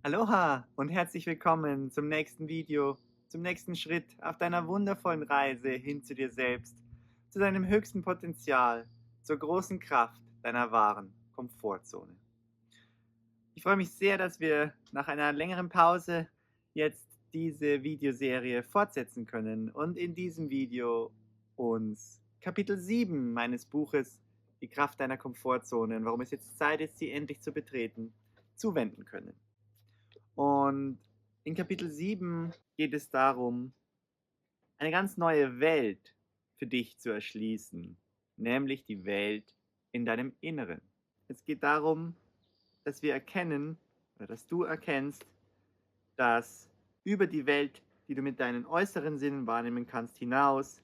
Aloha und herzlich willkommen zum nächsten Video, zum nächsten Schritt auf deiner wundervollen Reise hin zu dir selbst, zu deinem höchsten Potenzial, zur großen Kraft deiner wahren Komfortzone. Ich freue mich sehr, dass wir nach einer längeren Pause jetzt diese Videoserie fortsetzen können und in diesem Video uns Kapitel 7 meines Buches Die Kraft deiner Komfortzone und warum es jetzt Zeit ist, sie endlich zu betreten, zuwenden können. Und in Kapitel 7 geht es darum, eine ganz neue Welt für dich zu erschließen, nämlich die Welt in deinem Inneren. Es geht darum, dass wir erkennen, oder dass du erkennst, dass über die Welt, die du mit deinen äußeren Sinnen wahrnehmen kannst, hinaus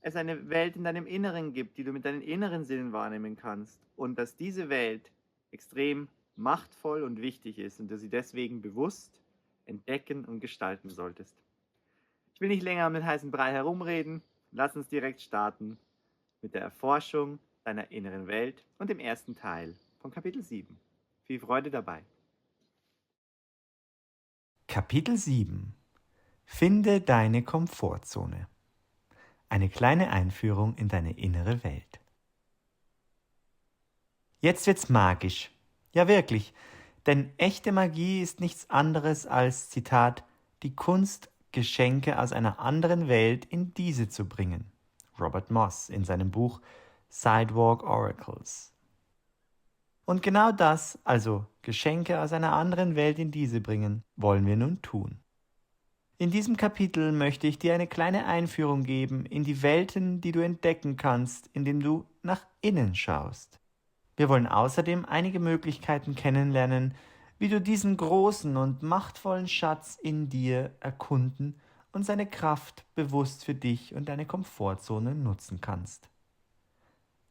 es eine Welt in deinem Inneren gibt, die du mit deinen inneren Sinnen wahrnehmen kannst und dass diese Welt extrem machtvoll und wichtig ist und du sie deswegen bewusst entdecken und gestalten solltest. Ich will nicht länger um den heißen Brei herumreden, lass uns direkt starten mit der Erforschung deiner inneren Welt und dem ersten Teil von Kapitel 7. Viel Freude dabei. Kapitel 7 Finde deine Komfortzone. Eine kleine Einführung in deine innere Welt. Jetzt wird's magisch. Ja wirklich, denn echte Magie ist nichts anderes als, Zitat, die Kunst, Geschenke aus einer anderen Welt in diese zu bringen. Robert Moss in seinem Buch Sidewalk Oracles. Und genau das, also Geschenke aus einer anderen Welt in diese bringen, wollen wir nun tun. In diesem Kapitel möchte ich dir eine kleine Einführung geben in die Welten, die du entdecken kannst, indem du nach innen schaust. Wir wollen außerdem einige Möglichkeiten kennenlernen, wie du diesen großen und machtvollen Schatz in dir erkunden und seine Kraft bewusst für dich und deine Komfortzone nutzen kannst.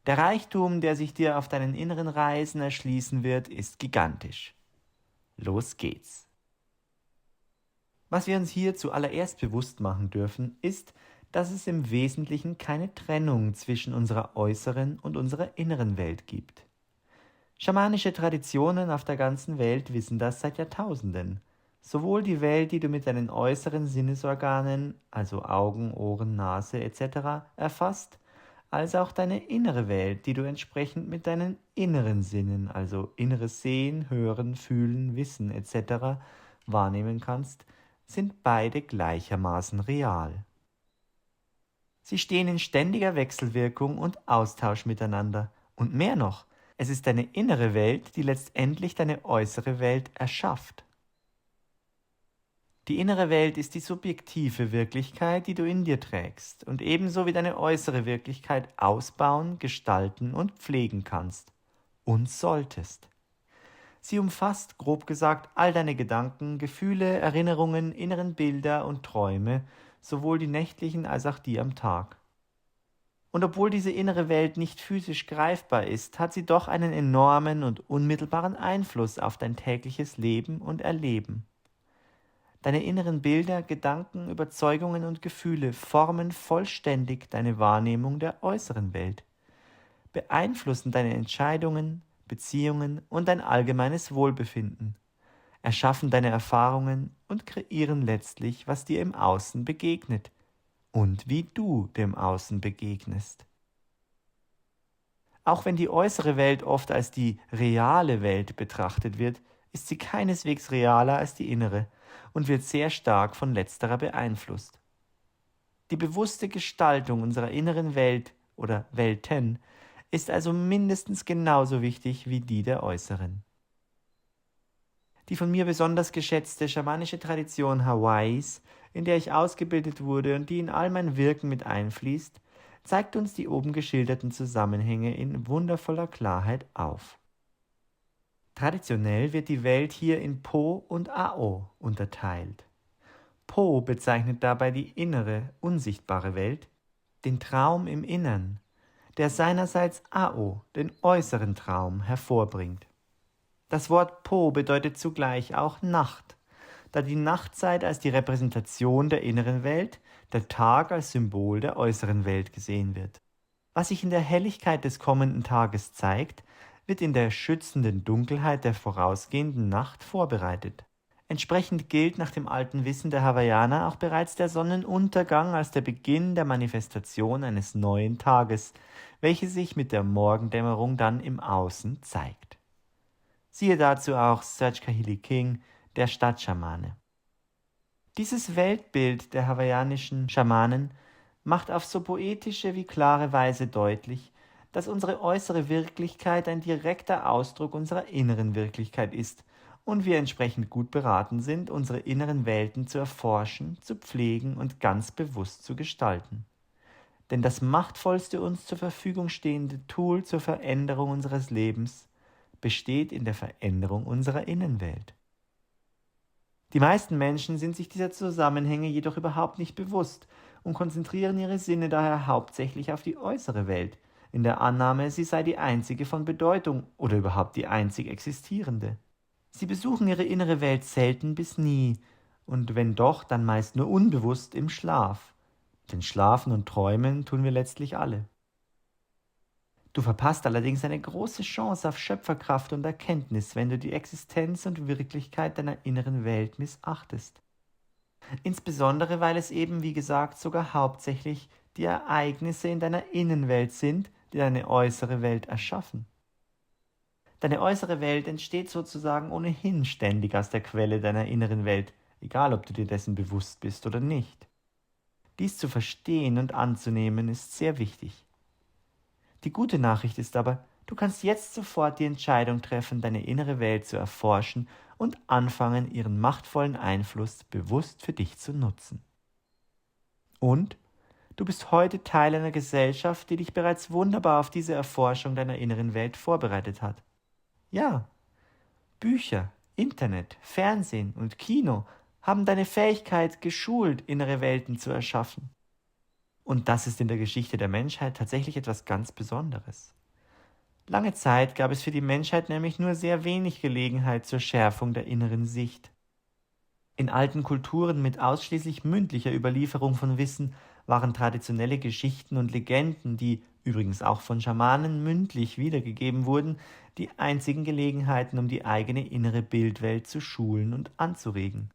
Der Reichtum, der sich dir auf deinen inneren Reisen erschließen wird, ist gigantisch. Los geht's! Was wir uns hier zuallererst bewusst machen dürfen, ist, dass es im Wesentlichen keine Trennung zwischen unserer äußeren und unserer inneren Welt gibt. Schamanische Traditionen auf der ganzen Welt wissen das seit Jahrtausenden. Sowohl die Welt, die du mit deinen äußeren Sinnesorganen, also Augen, Ohren, Nase etc. erfasst, als auch deine innere Welt, die du entsprechend mit deinen inneren Sinnen, also inneres Sehen, Hören, Fühlen, Wissen etc. wahrnehmen kannst, sind beide gleichermaßen real. Sie stehen in ständiger Wechselwirkung und Austausch miteinander. Und mehr noch, es ist deine innere Welt, die letztendlich deine äußere Welt erschafft. Die innere Welt ist die subjektive Wirklichkeit, die du in dir trägst und ebenso wie deine äußere Wirklichkeit ausbauen, gestalten und pflegen kannst. Und solltest. Sie umfasst, grob gesagt, all deine Gedanken, Gefühle, Erinnerungen, inneren Bilder und Träume, sowohl die nächtlichen als auch die am Tag. Und obwohl diese innere Welt nicht physisch greifbar ist, hat sie doch einen enormen und unmittelbaren Einfluss auf dein tägliches Leben und Erleben. Deine inneren Bilder, Gedanken, Überzeugungen und Gefühle formen vollständig deine Wahrnehmung der äußeren Welt, beeinflussen deine Entscheidungen, Beziehungen und dein allgemeines Wohlbefinden, erschaffen deine Erfahrungen und kreieren letztlich, was dir im Außen begegnet und wie du dem Außen begegnest. Auch wenn die äußere Welt oft als die reale Welt betrachtet wird, ist sie keineswegs realer als die innere und wird sehr stark von letzterer beeinflusst. Die bewusste Gestaltung unserer inneren Welt oder Welten ist also mindestens genauso wichtig wie die der äußeren. Die von mir besonders geschätzte schamanische Tradition Hawaiis, in der ich ausgebildet wurde und die in all mein Wirken mit einfließt, zeigt uns die oben geschilderten Zusammenhänge in wundervoller Klarheit auf. Traditionell wird die Welt hier in Po und Ao unterteilt. Po bezeichnet dabei die innere, unsichtbare Welt, den Traum im Innern, der seinerseits Ao, den äußeren Traum, hervorbringt. Das Wort Po bedeutet zugleich auch Nacht, da die Nachtzeit als die Repräsentation der inneren Welt, der Tag als Symbol der äußeren Welt gesehen wird. Was sich in der Helligkeit des kommenden Tages zeigt, wird in der schützenden Dunkelheit der vorausgehenden Nacht vorbereitet. Entsprechend gilt nach dem alten Wissen der Hawaiianer auch bereits der Sonnenuntergang als der Beginn der Manifestation eines neuen Tages, welche sich mit der Morgendämmerung dann im Außen zeigt. Siehe dazu auch Serge Kahili King, der Stadtschamane. Dieses Weltbild der hawaiianischen Schamanen macht auf so poetische wie klare Weise deutlich, dass unsere äußere Wirklichkeit ein direkter Ausdruck unserer inneren Wirklichkeit ist und wir entsprechend gut beraten sind, unsere inneren Welten zu erforschen, zu pflegen und ganz bewusst zu gestalten. Denn das machtvollste uns zur Verfügung stehende Tool zur Veränderung unseres Lebens besteht in der Veränderung unserer Innenwelt. Die meisten Menschen sind sich dieser Zusammenhänge jedoch überhaupt nicht bewusst und konzentrieren ihre Sinne daher hauptsächlich auf die äußere Welt, in der Annahme, sie sei die einzige von Bedeutung oder überhaupt die einzig existierende. Sie besuchen ihre innere Welt selten bis nie und wenn doch, dann meist nur unbewusst im Schlaf. Denn schlafen und träumen tun wir letztlich alle. Du verpasst allerdings eine große Chance auf Schöpferkraft und Erkenntnis, wenn du die Existenz und Wirklichkeit deiner inneren Welt missachtest. Insbesondere, weil es eben, wie gesagt, sogar hauptsächlich die Ereignisse in deiner Innenwelt sind, die deine äußere Welt erschaffen. Deine äußere Welt entsteht sozusagen ohnehin ständig aus der Quelle deiner inneren Welt, egal ob du dir dessen bewusst bist oder nicht. Dies zu verstehen und anzunehmen ist sehr wichtig. Die gute Nachricht ist aber, du kannst jetzt sofort die Entscheidung treffen, deine innere Welt zu erforschen und anfangen, ihren machtvollen Einfluss bewusst für dich zu nutzen. Und du bist heute Teil einer Gesellschaft, die dich bereits wunderbar auf diese Erforschung deiner inneren Welt vorbereitet hat. Ja, Bücher, Internet, Fernsehen und Kino haben deine Fähigkeit geschult, innere Welten zu erschaffen. Und das ist in der Geschichte der Menschheit tatsächlich etwas ganz Besonderes. Lange Zeit gab es für die Menschheit nämlich nur sehr wenig Gelegenheit zur Schärfung der inneren Sicht. In alten Kulturen mit ausschließlich mündlicher Überlieferung von Wissen waren traditionelle Geschichten und Legenden, die übrigens auch von Schamanen mündlich wiedergegeben wurden, die einzigen Gelegenheiten, um die eigene innere Bildwelt zu schulen und anzuregen.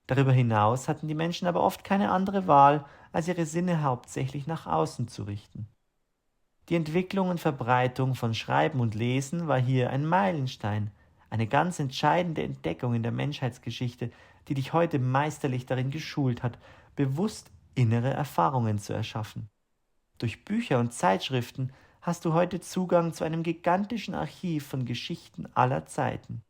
Darüber hinaus hatten die Menschen aber oft keine andere Wahl, als ihre Sinne hauptsächlich nach außen zu richten. Die Entwicklung und Verbreitung von Schreiben und Lesen war hier ein Meilenstein, eine ganz entscheidende Entdeckung in der Menschheitsgeschichte, die dich heute meisterlich darin geschult hat, bewusst innere Erfahrungen zu erschaffen. Durch Bücher und Zeitschriften hast du heute Zugang zu einem gigantischen Archiv von Geschichten aller Zeiten.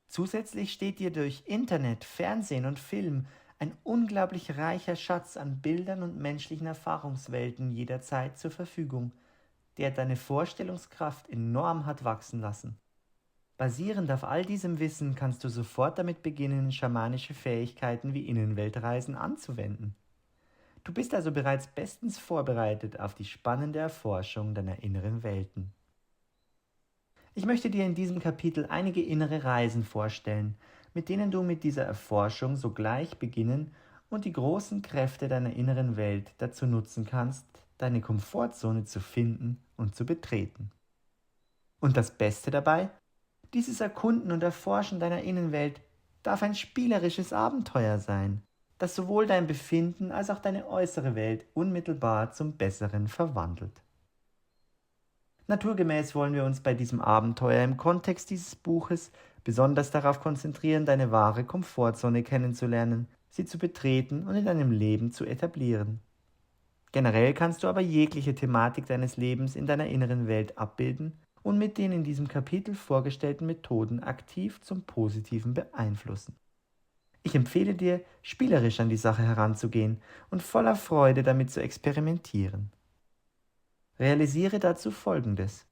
Zusätzlich steht dir durch Internet, Fernsehen und Film ein unglaublich reicher Schatz an Bildern und menschlichen Erfahrungswelten jederzeit zur Verfügung, der deine Vorstellungskraft enorm hat wachsen lassen. Basierend auf all diesem Wissen kannst du sofort damit beginnen, schamanische Fähigkeiten wie Innenweltreisen anzuwenden. Du bist also bereits bestens vorbereitet auf die spannende Erforschung deiner inneren Welten. Ich möchte dir in diesem Kapitel einige innere Reisen vorstellen, mit denen du mit dieser Erforschung sogleich beginnen und die großen Kräfte deiner inneren Welt dazu nutzen kannst, deine Komfortzone zu finden und zu betreten. Und das Beste dabei? Dieses Erkunden und Erforschen deiner Innenwelt darf ein spielerisches Abenteuer sein, das sowohl dein Befinden als auch deine äußere Welt unmittelbar zum Besseren verwandelt. Naturgemäß wollen wir uns bei diesem Abenteuer im Kontext dieses Buches besonders darauf konzentrieren, deine wahre Komfortzone kennenzulernen, sie zu betreten und in deinem Leben zu etablieren. Generell kannst du aber jegliche Thematik deines Lebens in deiner inneren Welt abbilden und mit den in diesem Kapitel vorgestellten Methoden aktiv zum Positiven beeinflussen. Ich empfehle dir, spielerisch an die Sache heranzugehen und voller Freude damit zu experimentieren. Realisiere dazu Folgendes: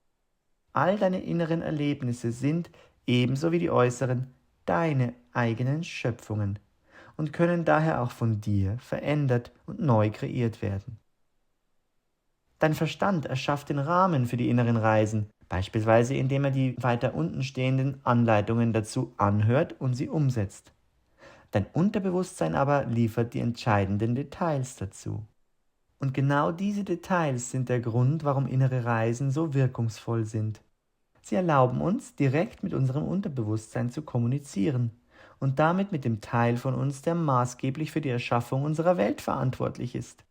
All deine inneren Erlebnisse sind, ebenso wie die äußeren, deine eigenen Schöpfungen und können daher auch von dir verändert und neu kreiert werden. Dein Verstand erschafft den Rahmen für die inneren Reisen, beispielsweise indem er die weiter unten stehenden Anleitungen dazu anhört und sie umsetzt. Dein Unterbewusstsein aber liefert die entscheidenden Details dazu. Und genau diese Details sind der Grund, warum innere Reisen so wirkungsvoll sind. Sie erlauben uns, direkt mit unserem Unterbewusstsein zu kommunizieren und damit mit dem Teil von uns, der maßgeblich für die Erschaffung unserer Welt verantwortlich ist.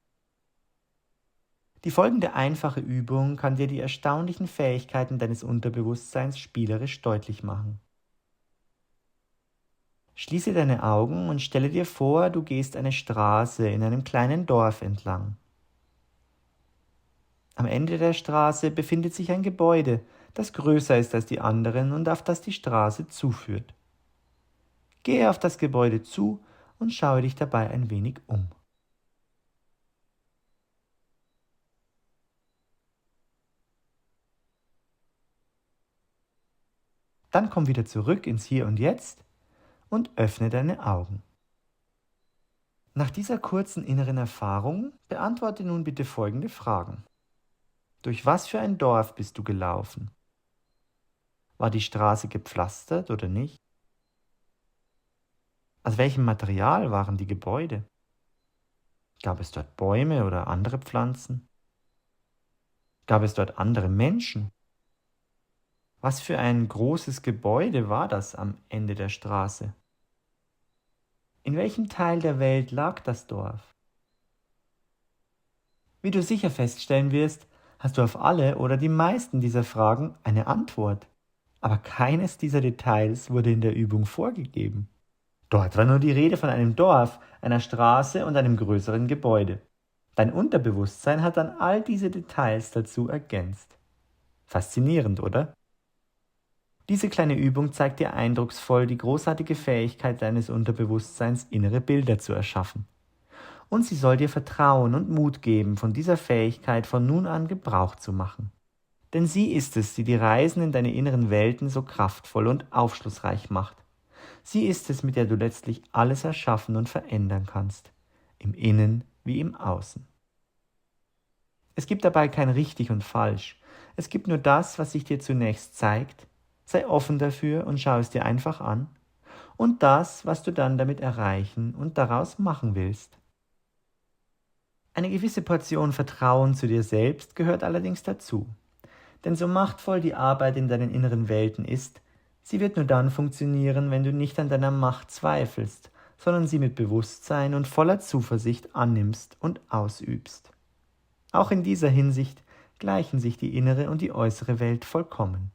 Die folgende einfache Übung kann dir die erstaunlichen Fähigkeiten deines Unterbewusstseins spielerisch deutlich machen. Schließe deine Augen und stelle dir vor, du gehst eine Straße in einem kleinen Dorf entlang. Am Ende der Straße befindet sich ein Gebäude, das größer ist als die anderen und auf das die Straße zuführt. Gehe auf das Gebäude zu und schaue dich dabei ein wenig um. Dann komm wieder zurück ins Hier und Jetzt und öffne deine Augen. Nach dieser kurzen inneren Erfahrung beantworte nun bitte folgende Fragen. Durch was für ein Dorf bist du gelaufen? War die Straße gepflastert oder nicht? Aus welchem Material waren die Gebäude? Gab es dort Bäume oder andere Pflanzen? Gab es dort andere Menschen? Was für ein großes Gebäude war das am Ende der Straße? In welchem Teil der Welt lag das Dorf? Wie du sicher feststellen wirst, hast du auf alle oder die meisten dieser Fragen eine Antwort. Aber keines dieser Details wurde in der Übung vorgegeben. Dort war nur die Rede von einem Dorf, einer Straße und einem größeren Gebäude. Dein Unterbewusstsein hat dann all diese Details dazu ergänzt. Faszinierend, oder? Diese kleine Übung zeigt dir eindrucksvoll die großartige Fähigkeit deines Unterbewusstseins, innere Bilder zu erschaffen. Und sie soll dir Vertrauen und Mut geben, von dieser Fähigkeit von nun an Gebrauch zu machen. Denn sie ist es, die die Reisen in deine inneren Welten so kraftvoll und aufschlussreich macht. Sie ist es, mit der du letztlich alles erschaffen und verändern kannst, im Innen wie im Außen. Es gibt dabei kein richtig und falsch. Es gibt nur das, was sich dir zunächst zeigt. Sei offen dafür und schau es dir einfach an. Und das, was du dann damit erreichen und daraus machen willst. Eine gewisse Portion Vertrauen zu dir selbst gehört allerdings dazu. Denn so machtvoll die Arbeit in deinen inneren Welten ist, sie wird nur dann funktionieren, wenn du nicht an deiner Macht zweifelst, sondern sie mit Bewusstsein und voller Zuversicht annimmst und ausübst. Auch in dieser Hinsicht gleichen sich die innere und die äußere Welt vollkommen.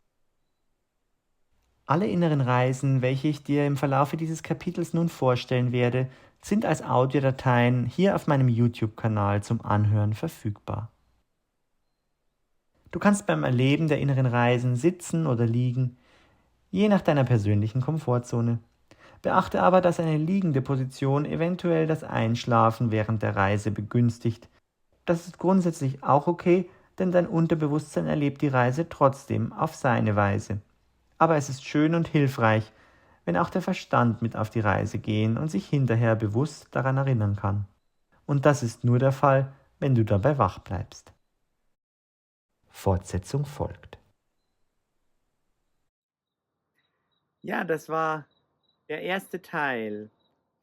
Alle inneren Reisen, welche ich dir im Verlaufe dieses Kapitels nun vorstellen werde, sind als Audiodateien hier auf meinem YouTube-Kanal zum Anhören verfügbar. Du kannst beim Erleben der inneren Reisen sitzen oder liegen, je nach deiner persönlichen Komfortzone. Beachte aber, dass eine liegende Position eventuell das Einschlafen während der Reise begünstigt. Das ist grundsätzlich auch okay, denn dein Unterbewusstsein erlebt die Reise trotzdem auf seine Weise. Aber es ist schön und hilfreich, wenn auch der Verstand mit auf die Reise gehen und sich hinterher bewusst daran erinnern kann. Und das ist nur der Fall, wenn du dabei wach bleibst. Fortsetzung folgt. Ja, das war der erste Teil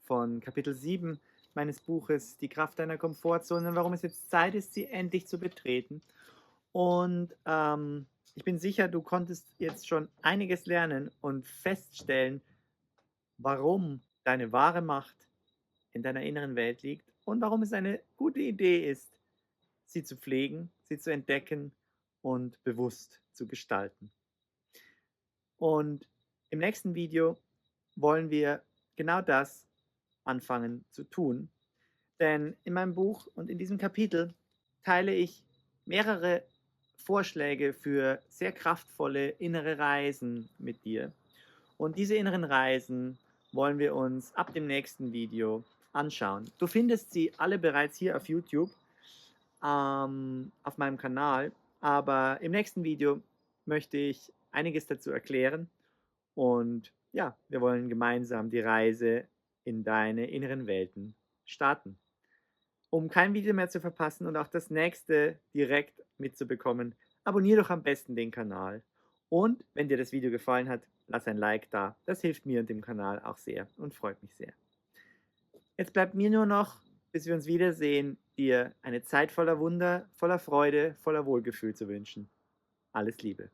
von Kapitel 7 meines Buches Die Kraft deiner Komfortzone und warum es jetzt Zeit ist, sie endlich zu betreten. Und ich bin sicher, du konntest jetzt schon einiges lernen und feststellen, warum deine wahre Macht in deiner inneren Welt liegt und warum es eine gute Idee ist, sie zu pflegen, sie zu entdecken und bewusst zu gestalten. Und im nächsten Video wollen wir genau das anfangen zu tun. Denn in meinem Buch und in diesem Kapitel teile ich mehrere Vorschläge für sehr kraftvolle innere Reisen mit dir. Und diese inneren Reisen wollen wir uns ab dem nächsten Video anschauen. Du findest sie alle bereits hier auf YouTube, auf meinem Kanal. Aber im nächsten Video möchte ich einiges dazu erklären. Und ja, wir wollen gemeinsam die Reise in deine inneren Welten starten. Um kein Video mehr zu verpassen und auch das nächste direkt mitzubekommen, abonniere doch am besten den Kanal. Und wenn dir das Video gefallen hat, lass ein Like da. Das hilft mir und dem Kanal auch sehr und freut mich sehr. Jetzt bleibt mir nur noch, bis wir uns wiedersehen, dir eine Zeit voller Wunder, voller Freude, voller Wohlgefühl zu wünschen. Alles Liebe.